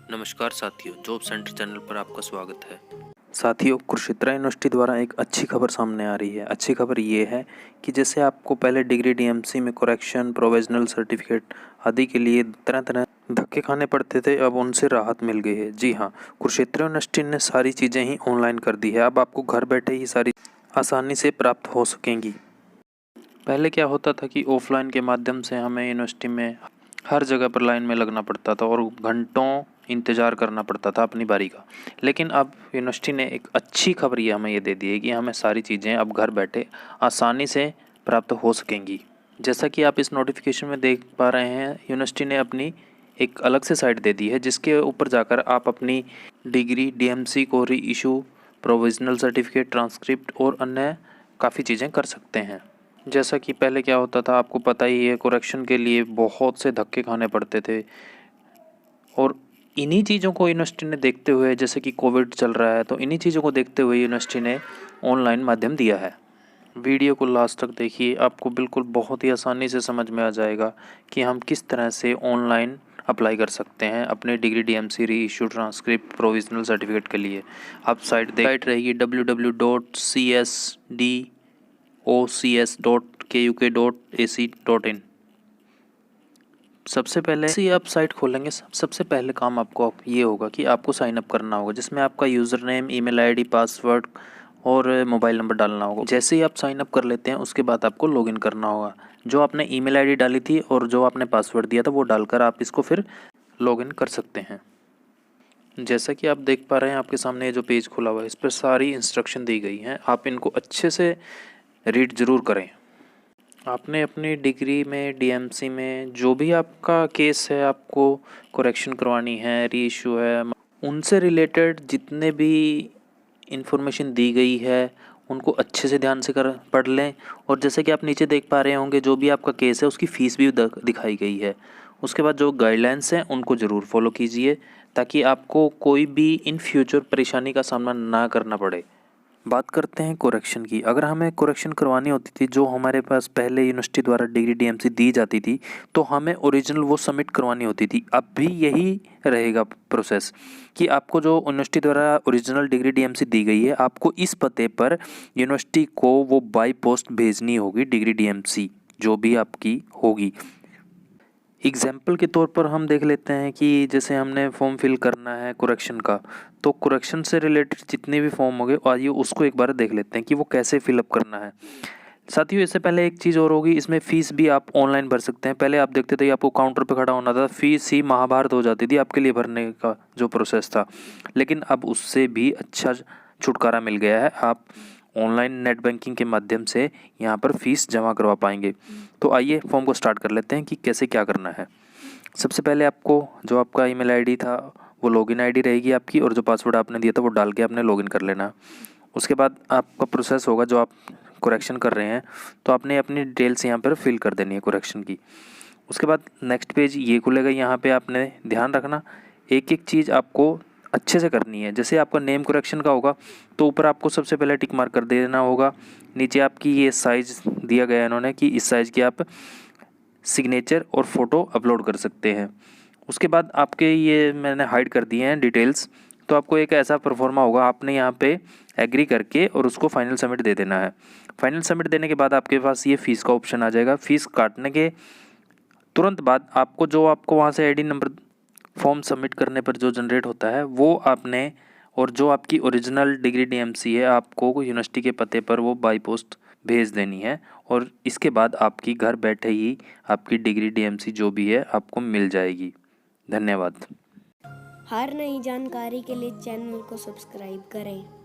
नमस्कार साथियों, job centre channel पर आपका स्वागत है। साथियों, कुरुक्षेत्र यूनिवर्सिटी द्वारा एक अच्छी खबर सामने आ रही है। अच्छी खबर ये है कि जैसे आपको पहले डिग्री डीएमसी में करेक्शन, प्रोविजनल सर्टिफिकेट आदि के लिए तरह तरह धक्के खाने पड़ते थे, अब उनसे राहत मिल गई है। जी हाँ, कुरुक्षेत्र यूनिवर्सिटी ने सारी चीज़ें ही ऑनलाइन कर दी है। अब आपको घर बैठे ही सारी आसानी से प्राप्त हो सकेंगी। पहले क्या होता था कि ऑफलाइन के माध्यम से हमें यूनिवर्सिटी में हर जगह पर लाइन में लगना पड़ता था और घंटों इंतज़ार करना पड़ता था अपनी बारी का। लेकिन अब यूनिवर्सिटी ने एक अच्छी खबर ये हमें ये दे दी है कि हमें सारी चीज़ें अब घर बैठे आसानी से प्राप्त हो सकेंगी। जैसा कि आप इस नोटिफिकेशन में देख पा रहे हैं, यूनिवर्सिटी ने अपनी एक अलग से साइट दे दी है जिसके ऊपर जाकर आप अपनी डिग्री, डीएमसी को री इशू, प्रोविजनल सर्टिफिकेट, ट्रांसक्रिप्ट और अन्य काफ़ी चीज़ें कर सकते हैं। जैसा कि पहले क्या होता था आपको पता ही है, करेक्शन के लिए बहुत से धक्के खाने पड़ते थे और इन्हीं चीज़ों को यूनिवर्सिटी ने देखते हुए, जैसे कि कोविड चल रहा है तो इन्हीं चीज़ों को देखते हुए यूनिवर्सिटी ने ऑनलाइन माध्यम दिया है। वीडियो को लास्ट तक देखिए, आपको बिल्कुल बहुत ही आसानी से समझ में आ जाएगा कि हम किस तरह से ऑनलाइन अप्लाई कर सकते हैं अपने डिग्री डीएमसी री इशू, ट्रांसक्रिप्ट, प्रोविजनल सर्टिफिकेट के लिए। आप साइट रहेगी www.csdocs.kuk.ac.in। सबसे पहले से आप साइट खोलेंगे, सबसे पहले काम आपको ये होगा कि आपको साइन अप करना होगा, जिसमें आपका user name, email ID, password और मोबाइल नंबर डालना होगा। जैसे ही आप साइन अप कर लेते हैं उसके बाद आपको लॉगिन करना होगा। जो आपने ईमेल आईडी डाली थी और जो आपने पासवर्ड दिया था वो डालकर आप इसको फिर लॉगिन कर सकते हैं। जैसा कि आप देख पा रहे हैं, आपके सामने ये जो पेज खुला हुआ है इस पर सारी इंस्ट्रक्शन दी गई हैं। आप इनको अच्छे से रीड ज़रूर करें। आपने अपनी डिग्री में, डीएमसी में जो भी आपका केस है, आपको करेक्शन करवानी है, री इशू है, उनसे रिलेटेड जितने भी इंफॉर्मेशन दी गई है उनको अच्छे से ध्यान से पढ़ लें। और जैसे कि आप नीचे देख पा रहे होंगे, जो भी आपका केस है उसकी फ़ीस भी दिखाई गई है। उसके बाद जो गाइडलाइंस हैं उनको ज़रूर फॉलो कीजिए ताकि आपको कोई भी इन फ्यूचर परेशानी का सामना ना करना पड़े। बात करते हैं करेक्शन की। अगर हमें करेक्शन करवानी होती थी, जो हमारे पास पहले यूनिवर्सिटी द्वारा डिग्री डीएमसी दी जाती थी, तो हमें ओरिजिनल वो सबमिट करवानी होती थी। अब भी यही रहेगा प्रोसेस कि आपको जो यूनिवर्सिटी द्वारा ओरिजिनल डिग्री डीएमसी दी गई है, आपको इस पते पर यूनिवर्सिटी को वो बाई पोस्ट भेजनी होगी डिग्री डीएमसी जो भी आपकी होगी। एग्जाम्पल के तौर पर हम देख लेते हैं कि जैसे हमने फॉर्म फिल करना है करेक्शन का, तो करेक्शन से रिलेटेड जितने भी फॉर्म हो गए, आइए उसको एक बार देख लेते हैं कि वो कैसे फिलअप करना है। साथियों, इससे पहले एक चीज़ और होगी, इसमें फ़ीस भी आप ऑनलाइन भर सकते हैं। पहले आप देखते थे कि आपको काउंटर पे खड़ा होना था, फ़ीस ही महाभारत हो जाती थी आपके लिए भरने का जो प्रोसेस था। लेकिन अब उससे भी अच्छा छुटकारा मिल गया है। आप ऑनलाइन नेट बैंकिंग के माध्यम से यहाँ पर फ़ीस जमा करवा पाएंगे। तो आइए फॉर्म को स्टार्ट कर लेते हैं कि कैसे क्या करना है। सबसे पहले आपको जो आपका ईमेल आईडी था वो लॉगिन आईडी रहेगी आपकी, और जो पासवर्ड आपने दिया था वो डाल के आपने लॉगिन कर लेना। उसके बाद आपका प्रोसेस होगा, जो आप करेक्शन कर रहे हैं तो आपने अपनी डिटेल्स यहाँ पर फिल कर देनी है करेक्शन की। उसके बाद नेक्स्ट पेज ये खुलेगा। यहाँ पे आपने ध्यान रखना, एक एक चीज़ आपको अच्छे से करनी है। जैसे आपका नेम करेक्शन का होगा तो ऊपर आपको सबसे पहले टिक मार्क कर देना होगा। नीचे आपकी ये साइज़ दिया गया है इन्होंने कि इस साइज़ की आप सिग्नेचर और फ़ोटो अपलोड कर सकते हैं। उसके बाद आपके ये मैंने हाइड कर दिए हैं डिटेल्स, तो आपको एक ऐसा परफॉर्मा होगा, आपने यहाँ पे एग्री करके और उसको फाइनल सबमिट दे देना है। फाइनल सबमिट देने के बाद आपके पास ये फ़ीस का ऑप्शन आ जाएगा। फ़ीस काटने के तुरंत बाद आपको वहाँ से आईडी नंबर फॉर्म सबमिट करने पर जो जनरेट होता है वो आपने, और जो आपकी ओरिजिनल डिग्री डीएमसी है आपको यूनिवर्सिटी के पते पर वो बाई पोस्ट भेज देनी है। और इसके बाद आपकी घर बैठे ही आपकी डिग्री डीएमसी जो भी है आपको मिल जाएगी। धन्यवाद। हर नई जानकारी के लिए चैनल को सब्सक्राइब करें।